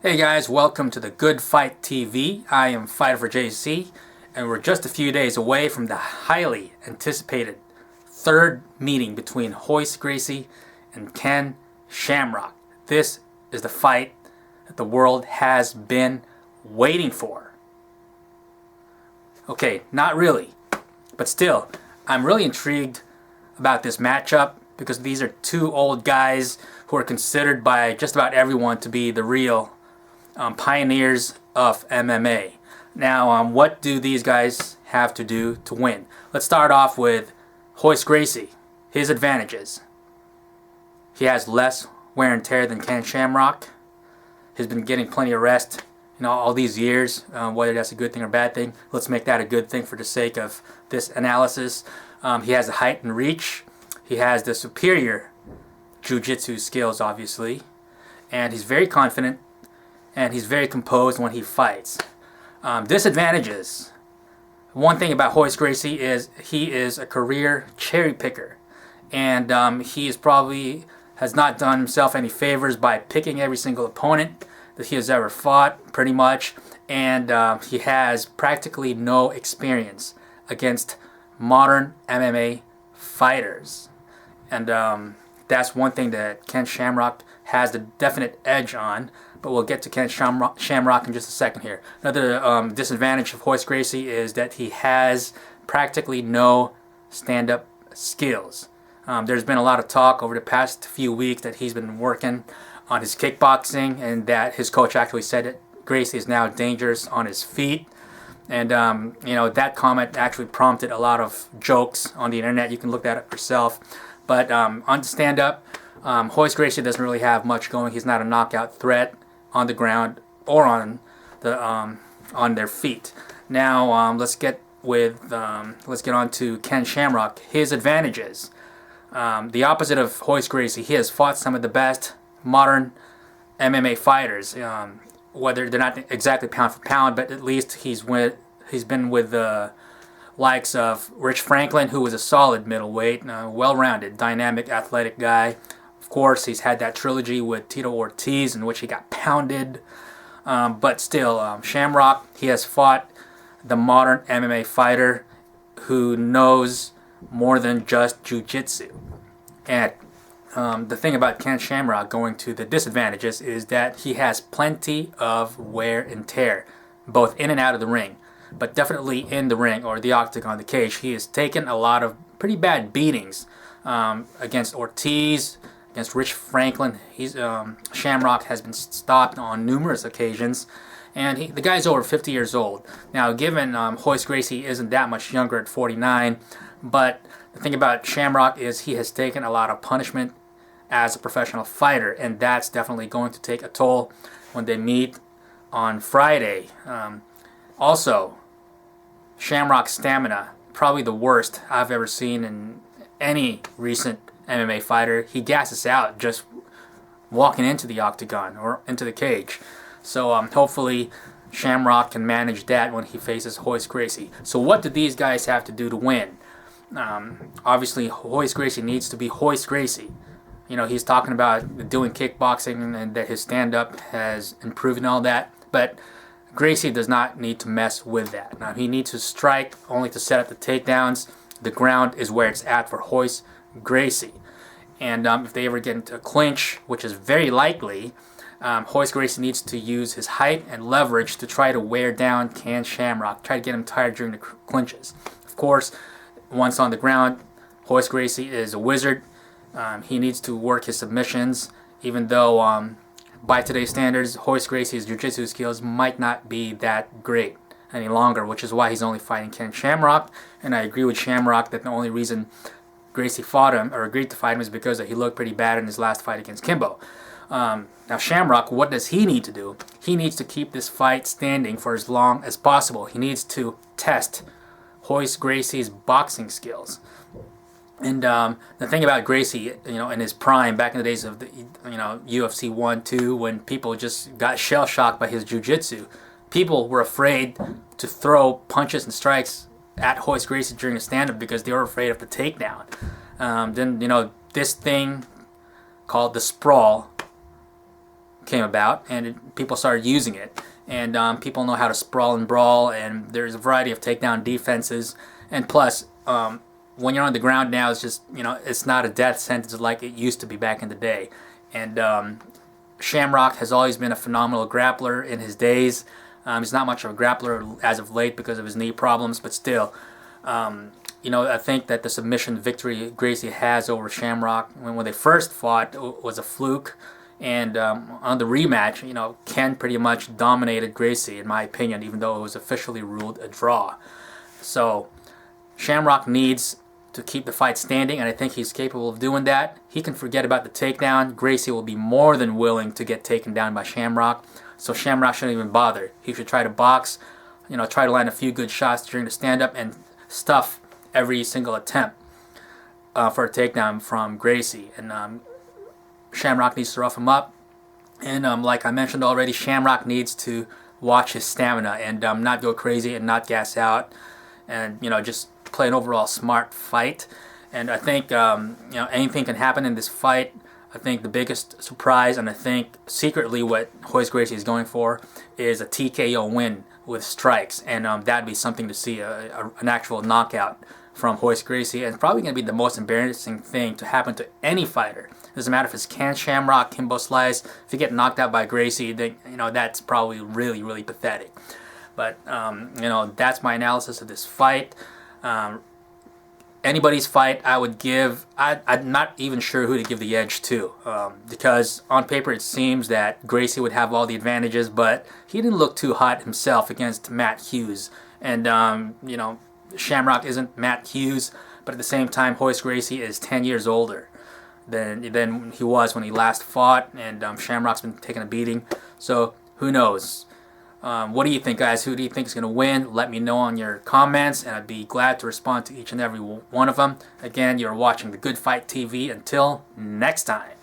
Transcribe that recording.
Hey guys, welcome to the Good Fight TV. I am Fighter for JC, and we're just a few days away from the highly anticipated third meeting between Royce Gracie and Ken Shamrock. This is the fight that the world has been waiting for. Okay, not really, but still, I'm really intrigued about this matchup because these are two old guys who are considered by just about everyone to be the real pioneers of MMA. Now, what do these guys have to do to win? Let's start off with Royce Gracie. His advantages. He has less wear and tear than Ken Shamrock. He's been getting plenty of rest, all these years. Whether that's a good thing or bad thing, let's make that a good thing for the sake of this analysis. He has the height and reach. He has the superior jiu-jitsu skills, obviously, and he's very confident. And he's very composed when he fights. Disadvantages. One thing about Royce Gracie is he is a career cherry picker. And he is probably has not done himself any favors by picking every single opponent that he has ever fought, pretty much. And he has practically no experience against modern MMA fighters. And that's one thing that Ken Shamrock has the definite edge on. But we'll get to Ken Shamrock in just a second here. Another disadvantage of Royce Gracie is that he has practically no stand-up skills. There's been a lot of talk over the past few weeks that he's been working on his kickboxing, and that his coach actually said that Gracie is now dangerous on his feet. And that comment actually prompted a lot of jokes on the internet. You can look that up yourself. But on stand-up, Royce Gracie doesn't really have much going. He's not a knockout threat on the ground or on their feet. Now let's get on to Ken Shamrock. His advantages. The opposite of Royce Gracie, he has fought some of the best modern MMA fighters. Whether they're not exactly pound for pound, but at least he's been with the likes of Rich Franklin, who was a solid middleweight, well-rounded, dynamic, athletic guy. Of course, he's had that trilogy with Tito Ortiz in which he got pounded. But still, Shamrock, he has fought the modern MMA fighter who knows more than just jiu-jitsu. And the thing about Ken Shamrock, going to the disadvantages, is that he has plenty of wear and tear, both in and out of the ring. But definitely in the ring, or the octagon, the cage, he has taken a lot of pretty bad beatings against Ortiz, against Rich Franklin. Shamrock has been stopped on numerous occasions, and the guy's over 50 years old. Now, given Royce Gracie isn't that much younger at 49, but the thing about Shamrock is he has taken a lot of punishment as a professional fighter, and that's definitely going to take a toll when they meet on Friday. Also, Shamrock's stamina, probably the worst I've ever seen in any recent MMA fighter. He gasses out just walking into the octagon or into the cage. So hopefully Shamrock can manage that when he faces Royce Gracie. So what do these guys have to do to win? Obviously, Royce Gracie needs to be Royce Gracie. He's talking about doing kickboxing and that his stand-up has improved and all that. But Gracie does not need to mess with that. Now, he needs to strike only to set up the takedowns. The ground is where it's at for Royce Gracie. And if they ever get into a clinch, which is very likely, Royce Gracie needs to use his height and leverage to try to wear down Ken Shamrock, try to get him tired during the clinches. Of course, once on the ground, Royce Gracie is a wizard. He needs to work his submissions, even though by today's standards, Royce Gracie's jiu-jitsu skills might not be that great any longer, which is why he's only fighting Ken Shamrock. And I agree with Shamrock that the only reason Gracie fought him or agreed to fight him is because he looked pretty bad in his last fight against Kimbo. Now Shamrock, what does he need to do? He needs to keep this fight standing for as long as possible. He needs to test Royce Gracie's boxing skills. And the thing about Gracie, in his prime, back in the days of the, UFC 1, 2, when people just got shell-shocked by his jiu-jitsu, people were afraid to throw punches and strikes at Royce Gracie during the stand-up because they were afraid of the takedown. Then, this thing called the sprawl came about, and people started using it. And people know how to sprawl and brawl, and there's a variety of takedown defenses. And plus, when you're on the ground now, it's just, it's not a death sentence like it used to be back in the day. And Shamrock has always been a phenomenal grappler in his days. He's not much of a grappler as of late because of his knee problems, but still, I think that the submission victory Gracie has over Shamrock when they first fought was a fluke. And on the rematch, Ken pretty much dominated Gracie, in my opinion, even though it was officially ruled a draw. So Shamrock needs to keep the fight standing, and I think he's capable of doing that. He can forget about the takedown. Gracie will be more than willing to get taken down by Shamrock. So Shamrock shouldn't even bother. He should try to box, try to land a few good shots during the stand-up and stuff every single attempt for a takedown from Gracie. And Shamrock needs to rough him up. And like I mentioned already, Shamrock needs to watch his stamina and not go crazy and not gas out. And, just play an overall smart fight. And I think, anything can happen in this fight. I think the biggest surprise, and I think secretly what Royce Gracie is going for, is a TKO win with strikes. And that'd be something to see, an actual knockout from Royce Gracie. And it's probably going to be the most embarrassing thing to happen to any fighter. Doesn't matter if it's Ken Shamrock, Kimbo Slice. If you get knocked out by Gracie, then, that's probably really, really pathetic. But, that's my analysis of this fight. Anybody's fight, I would give, I'm not even sure who to give the edge to, because on paper it seems that Gracie would have all the advantages, but he didn't look too hot himself against Matt Hughes. And, Shamrock isn't Matt Hughes, but at the same time, Royce Gracie is 10 years older than he was when he last fought, and Shamrock's been taking a beating, so who knows? What do you think, guys? Who do you think is going to win? Let me know in your comments, and I'd be glad to respond to each and every one of them. Again, you're watching The Good Fight TV. Until next time.